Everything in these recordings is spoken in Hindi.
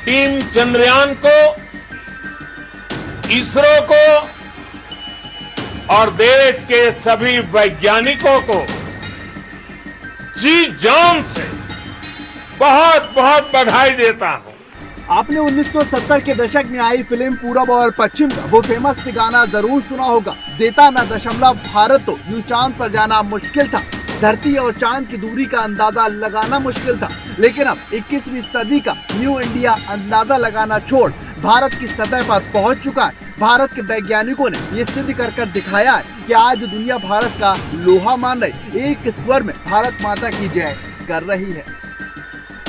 टीम चंद्रयान को, इसरो को और देश के सभी वैज्ञानिकों को जी जान से बहुत बहुत बधाई देता हूं। आपने 1970 के दशक में आई फिल्म पूरब और पश्चिम का वो फेमस गाना जरूर सुना होगा, देता ना दशमलव भारत तो यूं चांद पर जाना मुश्किल था। धरती और चांद की दूरी का अंदाजा लगाना मुश्किल था, लेकिन अब 21वीं सदी का न्यू इंडिया अंदाजा लगाना छोड़ भारत की सतह पर पहुंच चुका है। भारत के वैज्ञानिकों ने ये सिद्ध कर दिखाया है कि आज दुनिया भारत का लोहा मान रही, एक स्वर में भारत माता की जय कर रही है।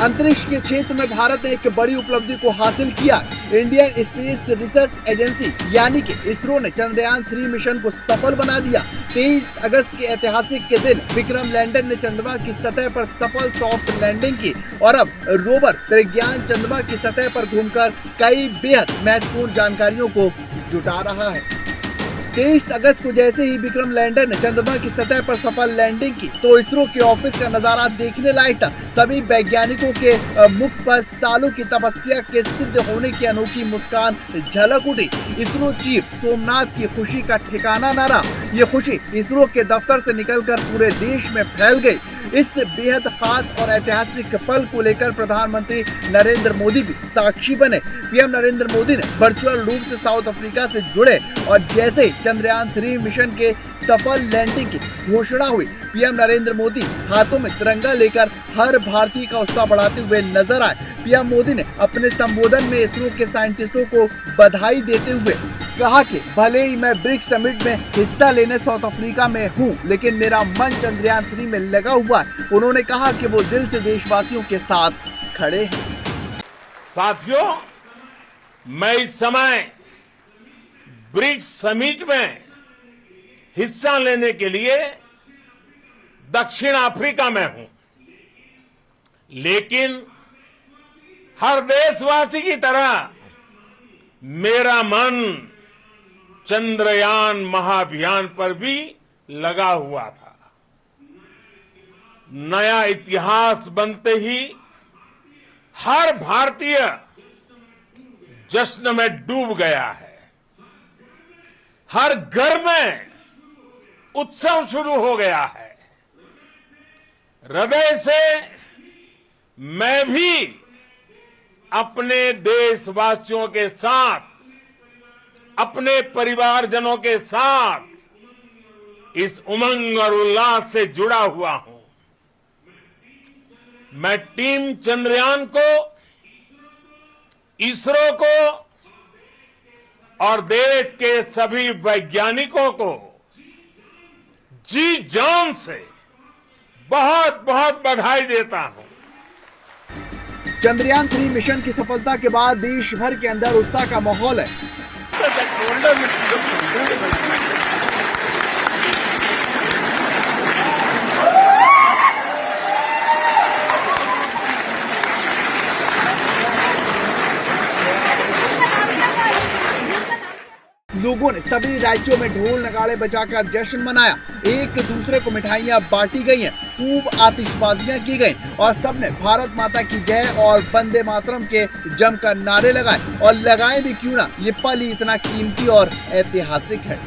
अंतरिक्ष के क्षेत्र में भारत ने एक बड़ी उपलब्धि को हासिल किया। इंडियन स्पेस रिसर्च एजेंसी यानी कि इसरो ने चंद्रयान 3 मिशन को सफल बना दिया। 23 अगस्त के ऐतिहासिक के दिन विक्रम लैंडर ने चंद्रमा की सतह पर सफल सॉफ्ट लैंडिंग की और अब रोवर प्रज्ञान चंद्रमा की सतह पर घूमकर कई बेहद महत्वपूर्ण जानकारियों को जुटा रहा है। 23 अगस्त को जैसे ही विक्रम लैंडर ने चंद्रमा की सतह पर सफल लैंडिंग की तो इसरो के ऑफिस का नजारा देखने लायक था। सभी वैज्ञानिकों के मुख पर सालों की तपस्या के सिद्ध होने की अनोखी मुस्कान झलक उठी। इसरो चीफ सोमनाथ की खुशी का ठिकाना न रहा। ये खुशी इसरो के दफ्तर से निकलकर पूरे देश में फैल गई। इस बेहद खास और ऐतिहासिक पल को लेकर प्रधानमंत्री नरेंद्र मोदी भी साक्षी बने। पीएम नरेंद्र मोदी ने वर्चुअल रूप से साउथ अफ्रीका से जुड़े और जैसे ही चंद्रयान 3 मिशन के सफल लैंडिंग की घोषणा हुई, पीएम नरेंद्र मोदी हाथों में तिरंगा लेकर हर भारतीय का उत्साह बढ़ाते हुए नजर आए। पीएम मोदी ने अपने संबोधन में इसरो के साइंटिस्टों को बधाई देते हुए कहा कि भले ही मैं ब्रिक्स समिट में हिस्सा लेने साउथ अफ्रीका में हूं, लेकिन मेरा मन चंद्रयान 3 में लगा हुआ है। उन्होंने कहा कि वो दिल से देशवासियों के साथ खड़े हैं। साथियों, मैं इस समय ब्रिक्स समिट में हिस्सा लेने के लिए दक्षिण अफ्रीका में हूं, लेकिन हर देशवासी की तरह मेरा मन चंद्रयान महाअभियान पर भी लगा हुआ था। नया इतिहास बनते ही हर भारतीय जश्न में डूब गया है। हर घर में उत्सव शुरू हो गया है। हृदय से मैं भी अपने देशवासियों के साथ, अपने परिवारजनों के साथ इस उमंग और उल्लास से जुड़ा हुआ हूं। मैं टीम चंद्रयान को, इसरो को और देश के सभी वैज्ञानिकों को जी जान से बहुत बहुत बधाई देता हूं। चंद्रयान 3 मिशन की सफलता के बाद देश भर के अंदर उत्साह का माहौल है। लोगों ने सभी राज्यों में ढोल नगाड़े बजाकर जश्न मनाया। एक दूसरे को मिठाइयां बांटी गई हैं, खूब आतिशबाजियां की गई और सबने भारत माता की जय और वंदे मातरम के जमकर नारे लगाए। और लगाए भी क्यों ना, ये पल ही इतना कीमती और ऐतिहासिक है।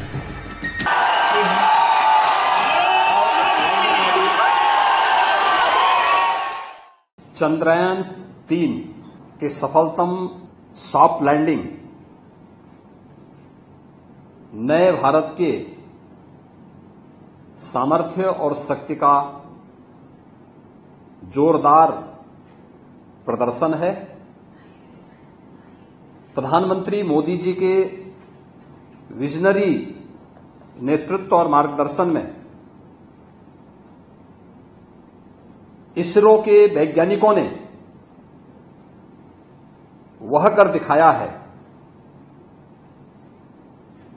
चंद्रयान 3 के सफलतम सॉफ्ट लैंडिंग नए भारत के सामर्थ्य और शक्ति का जोरदार प्रदर्शन है। प्रधानमंत्री मोदी जी के विजनरी नेतृत्व और मार्गदर्शन में इसरो के वैज्ञानिकों ने वह कर दिखाया है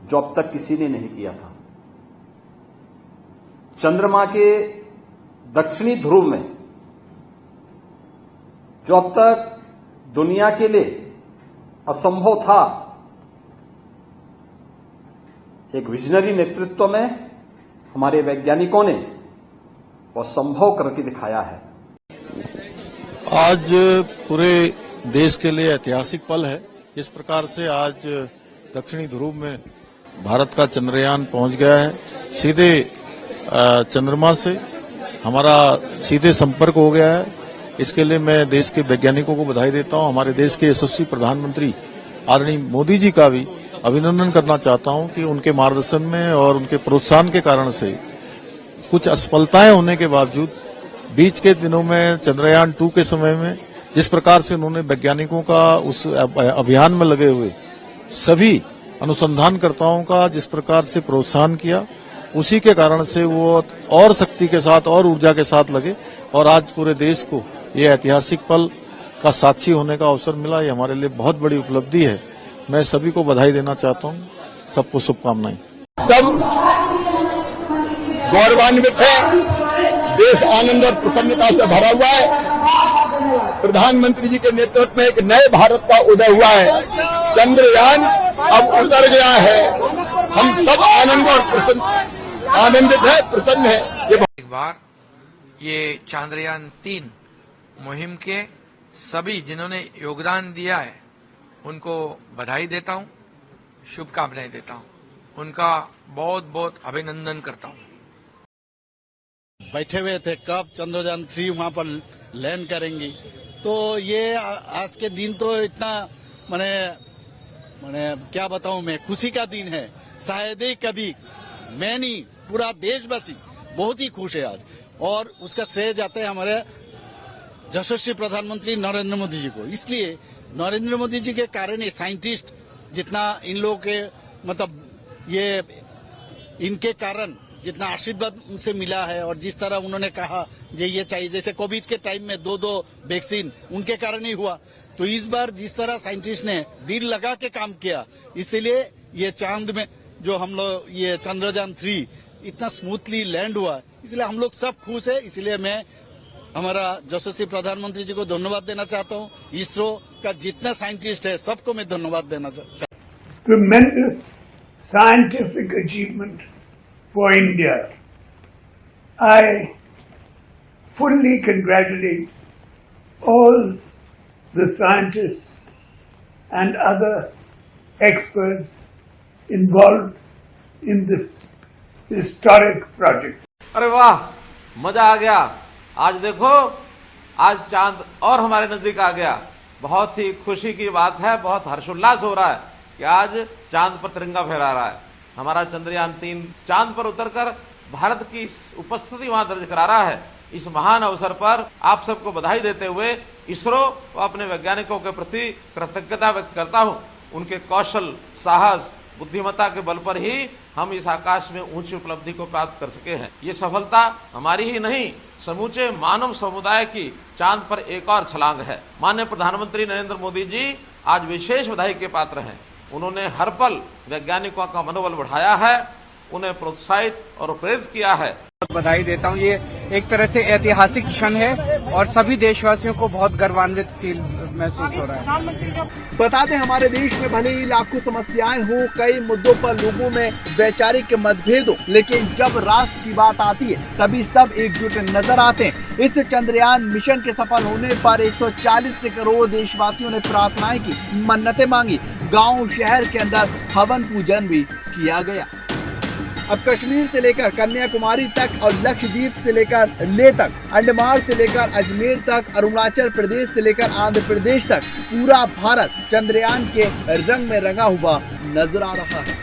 जो अब तक किसी ने नहीं किया था। चंद्रमा के दक्षिणी ध्रुव में जो अब तक दुनिया के लिए असंभव था, एक विजनरी नेतृत्व में हमारे वैज्ञानिकों ने वह संभव करके दिखाया है। आज पूरे देश के लिए ऐतिहासिक पल है। इस प्रकार से आज दक्षिणी ध्रुव में भारत का चंद्रयान पहुंच गया है। सीधे चंद्रमा से हमारा सीधे संपर्क हो गया है। इसके लिए मैं देश के वैज्ञानिकों को बधाई देता हूं। हमारे देश के यशस्वी प्रधानमंत्री आदरणीय मोदी जी का भी अभिनंदन करना चाहता हूं कि उनके मार्गदर्शन में और उनके प्रोत्साहन के कारण से कुछ असफलताएं होने के बावजूद बीच के दिनों में चंद्रयान 2 के समय में जिस प्रकार से उन्होंने वैज्ञानिकों का उस अभियान में लगे हुए सभी अनुसंधानकर्ताओं का जिस प्रकार से प्रोत्साहन किया, उसी के कारण से वो और शक्ति के साथ और ऊर्जा के साथ लगे और आज पूरे देश को ये ऐतिहासिक पल का साक्षी होने का अवसर मिला। ये हमारे लिए बहुत बड़ी उपलब्धि है। मैं सभी को बधाई देना चाहता हूँ। सबको शुभकामनाएं। सब गौरवान्वित है। देश आनंद और प्रसन्नता से भरा हुआ है। प्रधानमंत्री जी के नेतृत्व में एक नए भारत का उदय हुआ है। चंद्रयान अब उतर गया है। हम सब आनंदित है, प्रसन्न है। एक बार ये चांद्रयान 3 मुहिम के सभी जिन्होंने योगदान दिया है उनको बधाई देता हूं, शुभकामनाएं देता हूं, उनका बहुत बहुत अभिनंदन करता हूं। बैठे हुए थे कब चंद्रयान 3 वहां पर लैंड करेंगी, तो ये आज के दिन तो इतना मैंने क्या बताऊं मैं, खुशी का दिन है। शायद ही कभी मैं नहीं, पूरा देशवासी बहुत ही खुश है आज। और उसका श्रेय जाता है हमारे यशस्वी प्रधानमंत्री नरेंद्र मोदी जी को। इसलिए नरेंद्र मोदी जी के कारण ये साइंटिस्ट जितना इन लोगों के ये इनके कारण जितना आशीर्वाद उनसे मिला है और जिस तरह उन्होंने कहा ये चाहिए, जैसे कोविड के टाइम में 2 वैक्सीन उनके कारण ही हुआ, तो इस बार जिस तरह साइंटिस्ट ने दिल लगा के काम किया, इसलिए ये चांद में जो हम लोग ये चंद्रयान 3 इतना स्मूथली लैंड हुआ, इसलिए हम लोग सब खुश है। इसलिए मैं हमारा यशस्वी प्रधानमंत्री जी को धन्यवाद देना चाहता हूँ। इसरो का जितना साइंटिस्ट है सबको मैं धन्यवाद देना चाहता हूँ। Tremendous scientific achievement for India. I fully congratulate all the scientists and other experts involved in this historic project. अरे वाह, मजा आ गया। आज देखो, आज चांद और हमारे नजदीक आ गया। बहुत ही खुशी की बात है, बहुत हर्षोल्लास हो रहा है कि आज चांद पर तिरंगा फहरा रहा है। हमारा चंद्रयान 3 चांद पर उतरकर भारत की उपस्थिति वहां दर्ज करा रहा है। इस महान अवसर पर आप सबको बधाई देते हुए इसरो व अपने वैज्ञानिकों के प्रति कृतज्ञता व्यक्त करता हूं। उनके कौशल, साहस, बुद्धिमत्ता के बल पर ही हम इस आकाश में ऊंची उपलब्धि को प्राप्त कर सके हैं। ये सफलता हमारी ही नहीं, समूचे मानव समुदाय की चांद पर एक और छलांग है। माननीय प्रधानमंत्री नरेंद्र मोदी जी आज विशेष बधाई के पात्र हैं। उन्होंने हर पल वैज्ञानिकों का मनोबल बढ़ाया है, उन्हें प्रोत्साहित और प्रेरित किया है। बधाई देता हूँ। ये एक तरह से ऐतिहासिक क्षण है और सभी देशवासियों को बहुत गर्वान्वित फील महसूस हो रहा है। बता दें, हमारे देश में भले ही लाखों समस्याएं हो, कई मुद्दों पर लोगों में वैचारिक मतभेद हो, लेकिन जब राष्ट्र की बात आती है तभी सब एकजुट नजर आते हैं। इस चंद्रयान मिशन के सफल होने पर 140 करोड़ देशवासियों ने प्रार्थनाएं की, मन्नतें मांगी। गाँव शहर के अंदर हवन पूजन भी किया गया। अब कश्मीर से लेकर कन्याकुमारी तक और लक्षद्वीप से लेकर लेह तक, अंडमान से लेकर अजमेर तक, अरुणाचल प्रदेश से लेकर आंध्र प्रदेश तक पूरा भारत चंद्रयान के रंग में रंगा हुआ नजर आ रहा है।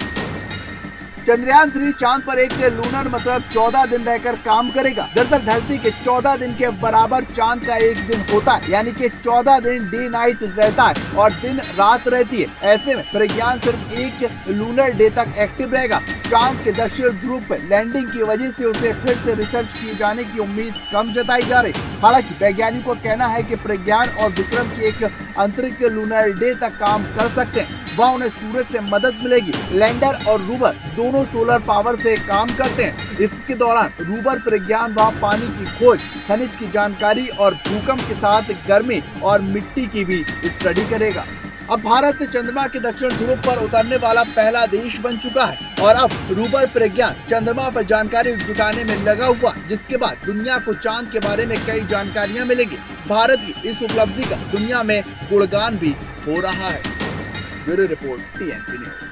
चंद्रयान 3 चांद पर एक लूनर 14 दिन रहकर काम करेगा। दरअसल धरती के 14 दिन के बराबर चांद का एक दिन होता है, यानी कि 14 दिन डे नाइट रहता है और दिन रात रहती है। ऐसे में प्रज्ञान सिर्फ एक लूनर डे तक एक्टिव रहेगा। चांद के दक्षिण ध्रुव पर लैंडिंग की वजह से उसे फिर से रिसर्च किए जाने की उम्मीद कम जताई जा रही। हालांकि वैज्ञानिकों का कहना है कि प्रज्ञान और विक्रम की एक अंतरिक्ष लूनर डे तक काम कर सकते हैं। वहाँ उन्हें सूरज से मदद मिलेगी। लैंडर और रूवर दोनों सोलर पावर से काम करते हैं। इसके दौरान रूवर प्रज्ञान वहाँ पानी की खोज, खनिज की जानकारी और भूकंप के साथ गर्मी और मिट्टी की भी स्टडी करेगा। अब भारत चंद्रमा के दक्षिण ध्रुव पर उतरने वाला पहला देश बन चुका है और अब रूबर प्रज्ञान चंद्रमा पर जानकारी जुटाने में लगा हुआ, जिसके बाद दुनिया को चांद के बारे में कई जानकारियां मिलेंगी। भारत की इस उपलब्धि का दुनिया में गुणगान भी हो रहा है। Bureau report, TNP news.